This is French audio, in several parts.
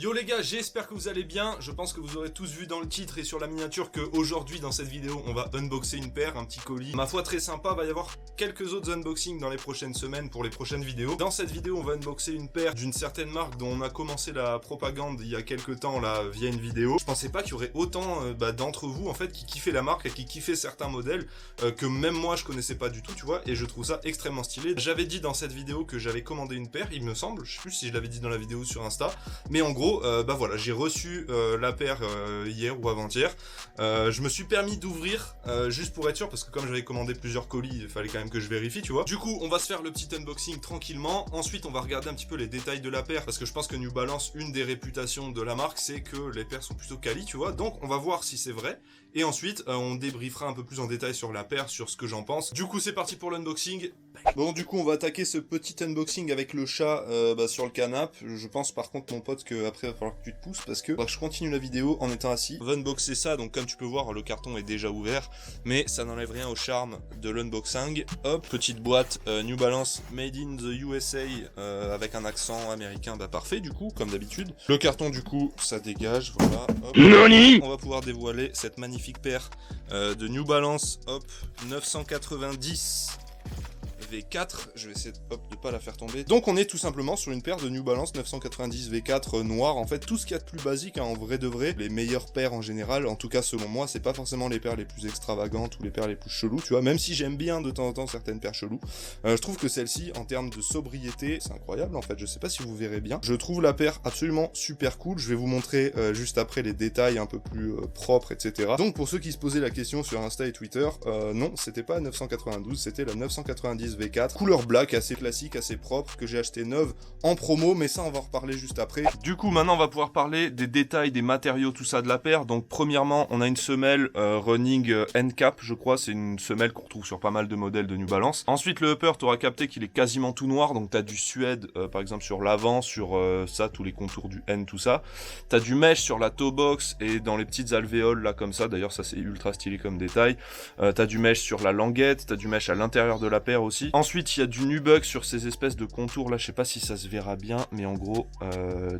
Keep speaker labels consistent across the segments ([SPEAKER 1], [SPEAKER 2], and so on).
[SPEAKER 1] Yo les gars, j'espère que vous allez bien. Je pense que vous aurez tous vu dans le titre et sur la miniature que aujourd'hui dans cette vidéo on va unboxer une paire, un petit colis. Ma foi très sympa, va y avoir quelques autres unboxings dans les prochaines semaines pour les prochaines vidéos. Dans cette vidéo on va unboxer une paire d'une certaine marque dont on a commencé la propagande il y a quelques temps là via une vidéo. Je pensais pas qu'il y aurait autant d'entre vous en fait qui kiffaient la marque et qui kiffaient certains modèles que même moi je connaissais pas du tout, tu vois, et je trouve ça extrêmement stylé. J'avais dit dans cette vidéo que j'avais commandé une paire, il me semble, je sais plus si je l'avais dit dans la vidéo sur Insta, mais en gros, bah voilà, j'ai reçu la paire hier ou avant-hier. Je me suis permis d'ouvrir juste pour être sûr, parce que comme j'avais commandé plusieurs colis, il fallait quand même que je vérifie, tu vois. Du coup, on va se faire le petit unboxing tranquillement. Ensuite, on va regarder un petit peu les détails de la paire, parce que je pense que New Balance, une des réputations de la marque, c'est que les paires sont plutôt quali, tu vois. Donc, on va voir si c'est vrai. Et ensuite, on débriefera un peu plus en détail sur la paire, sur ce que j'en pense. Du coup, c'est parti pour l'unboxing. Bon, du coup, on va attaquer ce petit unboxing avec le chat sur le canapé. Je pense par contre, mon pote, qu'après, il va falloir que tu te pousses parce que je continue la vidéo en étant assis. On va unboxer ça, donc comme tu peux voir, le carton est déjà ouvert, mais ça n'enlève rien au charme de l'unboxing. Hop, petite boîte New Balance Made in the USA avec un accent américain, bah parfait du coup, comme d'habitude. Le carton, du coup, ça dégage, voilà. Hop. Nani ? On va pouvoir dévoiler cette magnifique paire de New Balance, hop, 990 V4, je vais essayer de pas la faire tomber. Donc on est tout simplement sur une paire de New Balance 990 V4 noire, en fait tout ce qu'il y a de plus basique, hein, en vrai de vrai, les meilleures paires en général, en tout cas selon moi, c'est pas forcément les paires les plus extravagantes ou les paires les plus cheloues, tu vois, même si j'aime bien de temps en temps certaines paires cheloues, je trouve que celle-ci, en termes de sobriété, c'est incroyable en fait, je sais pas si vous verrez bien, je trouve la paire absolument super cool, je vais vous montrer juste après les détails un peu plus propres, etc. Donc pour ceux qui se posaient la question sur Insta et Twitter, non, c'était pas 992, c'était la 990 V4, couleur black, assez classique, assez propre, que j'ai acheté neuve en promo, mais ça on va en reparler juste après. Du coup maintenant on va pouvoir parler des détails, des matériaux, tout ça de la paire. Donc premièrement on a une semelle running N-Cap, je crois, c'est une semelle qu'on retrouve sur pas mal de modèles de New Balance. Ensuite le upper, tu auras capté qu'il est quasiment tout noir, donc tu as du suède par exemple sur l'avant, sur ça, tous les contours du N, tout ça. Tu as du mesh sur la toe box et dans les petites alvéoles là comme ça, d'ailleurs ça c'est ultra stylé comme détail. Tu as du mesh sur la languette, tu as du mesh à l'intérieur de la paire aussi. Ensuite, il y a du nubuck sur ces espèces de contours là, je sais pas si ça se verra bien, mais en gros,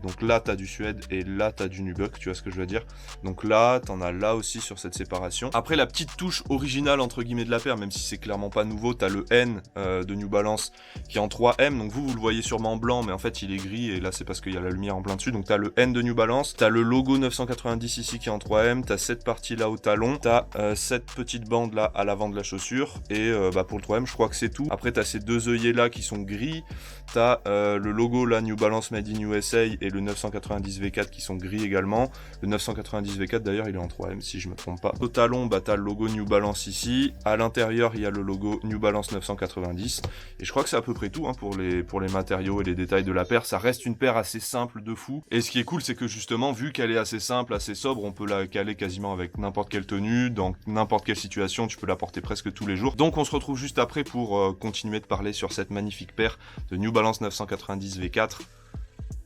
[SPEAKER 1] donc là t'as du suède et là t'as du nubuck, tu vois ce que je veux dire. Donc là, t'en as là aussi sur cette séparation. Après, la petite touche originale entre guillemets de la paire, même si c'est clairement pas nouveau, t'as le N de New Balance qui est en 3M, donc vous le voyez sûrement en blanc, mais en fait il est gris et là c'est parce qu'il y a la lumière en plein dessus. Donc t'as le N de New Balance, t'as le logo 990 ici qui est en 3M, t'as cette partie là au talon, t'as cette petite bande là à l'avant de la chaussure et bah pour le 3M je crois que c'est tout. Après t'as ces deux œillets là qui sont gris, t'as le logo là New Balance Made in USA et le 990 V4 qui sont gris également. Le 990 V4 d'ailleurs il est en 3M si je me trompe pas. Au talon bah t'as le logo New Balance ici, à l'intérieur il y a le logo New Balance 990 et je crois que c'est à peu près tout hein, pour les matériaux et les détails de la paire. Ça reste une paire assez simple de fou et ce qui est cool c'est que justement vu qu'elle est assez simple, assez sobre, on peut la caler quasiment avec n'importe quelle tenue, dans n'importe quelle situation, tu peux la porter presque tous les jours. Donc on se retrouve juste après pour continuer de parler sur cette magnifique paire de New Balance 990 V4.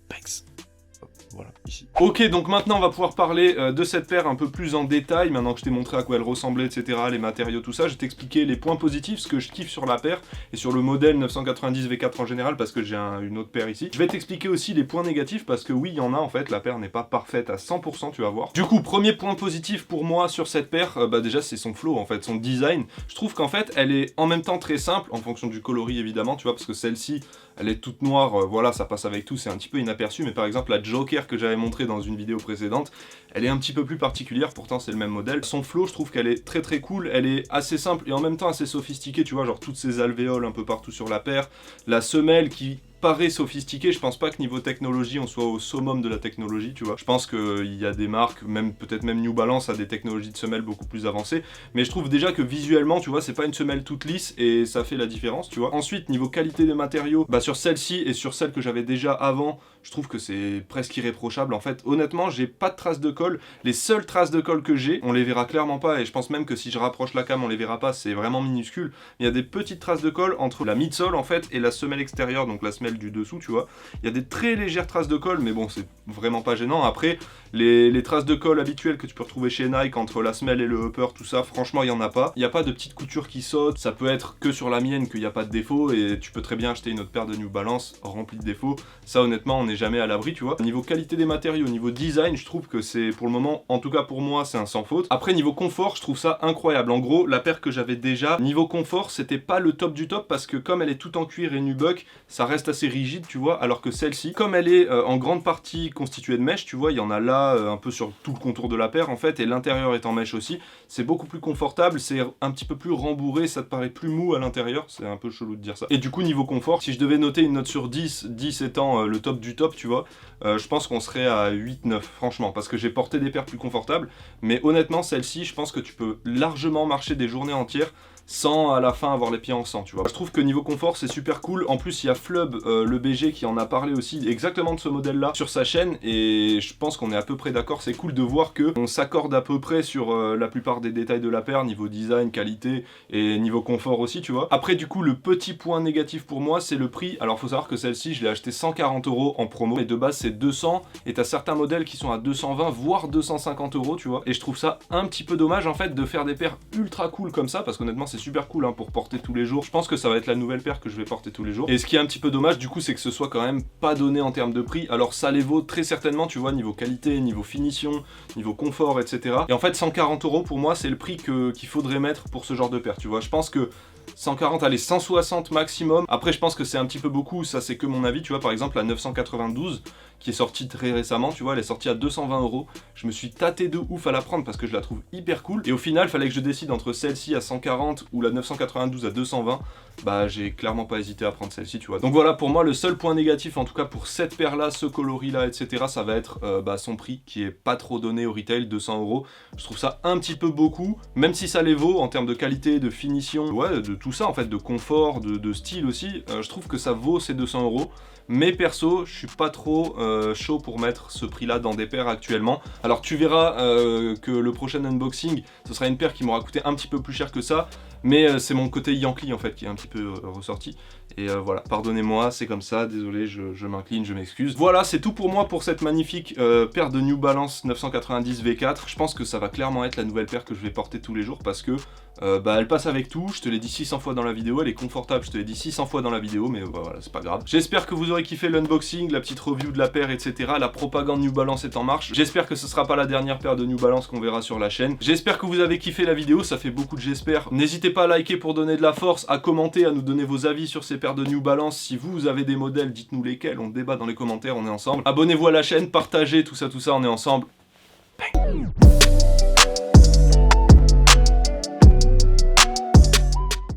[SPEAKER 1] Thanks. Voilà, ici. Ok, donc maintenant on va pouvoir parler de cette paire un peu plus en détail. Maintenant que je t'ai montré à quoi elle ressemblait, etc., les matériaux, tout ça, je vais t'expliquer les points positifs, ce que je kiffe sur la paire et sur le modèle 990 V4 en général, parce que j'ai une autre paire ici. Je vais t'expliquer aussi les points négatifs, parce que oui, il y en a en fait, la paire n'est pas parfaite à 100%, tu vas voir. Du coup, premier point positif pour moi sur cette paire, bah déjà c'est son flow en fait, son design. Je trouve qu'en fait, elle est en même temps très simple, en fonction du coloris évidemment, tu vois, parce que celle-ci, elle est toute noire, voilà, ça passe avec tout, c'est un petit peu inaperçu, mais par exemple la Joker que j'avais montré dans une vidéo précédente, elle est un petit peu plus particulière, pourtant c'est le même modèle. Son flow, je trouve qu'elle est très très cool, elle est assez simple et en même temps assez sophistiquée, tu vois, genre toutes ces alvéoles un peu partout sur la paire, la semelle qui paraît sophistiqué, je pense pas que niveau technologie on soit au summum de la technologie, tu vois. Je pense qu'il y a des marques, peut-être même New Balance a des technologies de semelle beaucoup plus avancées, mais je trouve déjà que visuellement, tu vois, c'est pas une semelle toute lisse et ça fait la différence, tu vois. Ensuite, niveau qualité des matériaux, bah sur celle-ci et sur celle que j'avais déjà avant, je trouve que c'est presque irréprochable en fait. Honnêtement, j'ai pas de traces de colle, les seules traces de colle que j'ai, on les verra clairement pas et je pense même que si je rapproche la cam, on les verra pas, c'est vraiment minuscule. Il y a des petites traces de colle entre la midsole en fait et la semelle extérieure, donc la semelle du dessous, tu vois. Il y a des très légères traces de colle, mais bon, c'est vraiment pas gênant. Après, les traces de colle habituelles que tu peux retrouver chez Nike entre la semelle et le upper, tout ça, franchement, il y en a pas. Il n'y a pas de petites coutures qui sautent. Ça peut être que sur la mienne qu'il n'y a pas de défaut, et tu peux très bien acheter une autre paire de New Balance remplie de défauts. Ça, honnêtement, on n'est jamais à l'abri, tu vois. Niveau qualité des matériaux, niveau design, je trouve que c'est pour le moment, en tout cas pour moi, c'est un sans faute. Après niveau confort, je trouve ça incroyable. En gros, la paire que j'avais déjà, niveau confort, c'était pas le top du top parce que comme elle est toute en cuir et nubuck, ça reste assez rigide, tu vois, alors que celle-ci, comme elle est en grande partie constituée de mèche, tu vois, il y en a là un peu sur tout le contour de la paire en fait, et l'intérieur est en mèche aussi, c'est beaucoup plus confortable, c'est un petit peu plus rembourré, ça te paraît plus mou à l'intérieur, c'est un peu chelou de dire ça. Et du coup niveau confort, si je devais noter une note sur 10, 10 étant le top du top, tu vois, je pense qu'on serait à 8-9 franchement, parce que j'ai porté des paires plus confortables, mais honnêtement celle-ci, je pense que tu peux largement marcher des journées entières sans à la fin avoir les pieds en sang, tu vois. Je trouve que niveau confort c'est super cool. En plus il y a Flub, le BG, qui en a parlé aussi exactement de ce modèle là sur sa chaîne, et je pense qu'on est à peu près d'accord. C'est cool de voir que on s'accorde à peu près sur la plupart des détails de la paire, niveau design, qualité et niveau confort aussi, tu vois. Après du coup le petit point négatif pour moi c'est le prix. Alors faut savoir que celle-ci je l'ai acheté 140 € en promo, et de base c'est 200, et t'as certains modèles qui sont à 220 voire 250 €, tu vois, et je trouve ça un petit peu dommage en fait de faire des paires ultra cool comme ça, parce qu'honnêtement c'est super cool hein, pour porter tous les jours. Je pense que ça va être la nouvelle paire que je vais porter tous les jours. Et ce qui est un petit peu dommage du coup, c'est que ce soit quand même pas donné en termes de prix. Alors ça les vaut très certainement, tu vois, niveau qualité, niveau finition, niveau confort, etc. Et en fait 140 € pour moi c'est le prix qu'il faudrait mettre pour ce genre de paire, tu vois. Je pense que 140, allez 160 maximum. Après je pense que c'est un petit peu beaucoup, ça c'est que mon avis, tu vois. Par exemple la 992 qui est sortie très récemment, tu vois, elle est sortie à 220 €. Je me suis tâté de ouf à la prendre parce que je la trouve hyper cool. Et au final, fallait que je décide entre celle-ci à 140 ou la 992 à 220. Bah j'ai clairement pas hésité à prendre celle-ci, tu vois. Donc voilà, pour moi le seul point négatif en tout cas pour cette paire là, ce coloris là, etc., ça va être son prix qui est pas trop donné au retail, 200 €. Je trouve ça un petit peu beaucoup, même si ça les vaut en termes de qualité, de finition, ouais, de tout ça en fait, de confort, de style aussi. Je trouve que ça vaut ces 200 €. Mais perso, je suis pas trop chaud pour mettre ce prix là dans des paires actuellement. Alors tu verras que le prochain unboxing, ce sera une paire qui m'aura coûté un petit peu plus cher que ça. Mais c'est mon côté Yankee en fait qui est un petit peu ressorti. Et voilà, pardonnez-moi, c'est comme ça, désolé, je m'incline, je m'excuse. Voilà, c'est tout pour moi pour cette magnifique paire de New Balance 990 V4. Je pense que ça va clairement être la nouvelle paire que je vais porter tous les jours parce que elle passe avec tout. Je te l'ai dit 600 fois dans la vidéo, elle est confortable, je te l'ai dit 600 fois dans la vidéo, mais voilà, c'est pas grave. J'espère que vous aurez kiffé l'unboxing, la petite review de la paire, etc. La propagande New Balance est en marche. J'espère que ce sera pas la dernière paire de New Balance qu'on verra sur la chaîne. J'espère que vous avez kiffé la vidéo, ça fait beaucoup de j'espère. N'hésitez pas à liker pour donner de la force, à commenter, à nous donner vos avis sur ces paires de New Balance. Si vous avez des modèles, dites-nous lesquels, on débat dans les commentaires, on est ensemble. Abonnez-vous à la chaîne, partagez, tout ça, on est ensemble. Bang.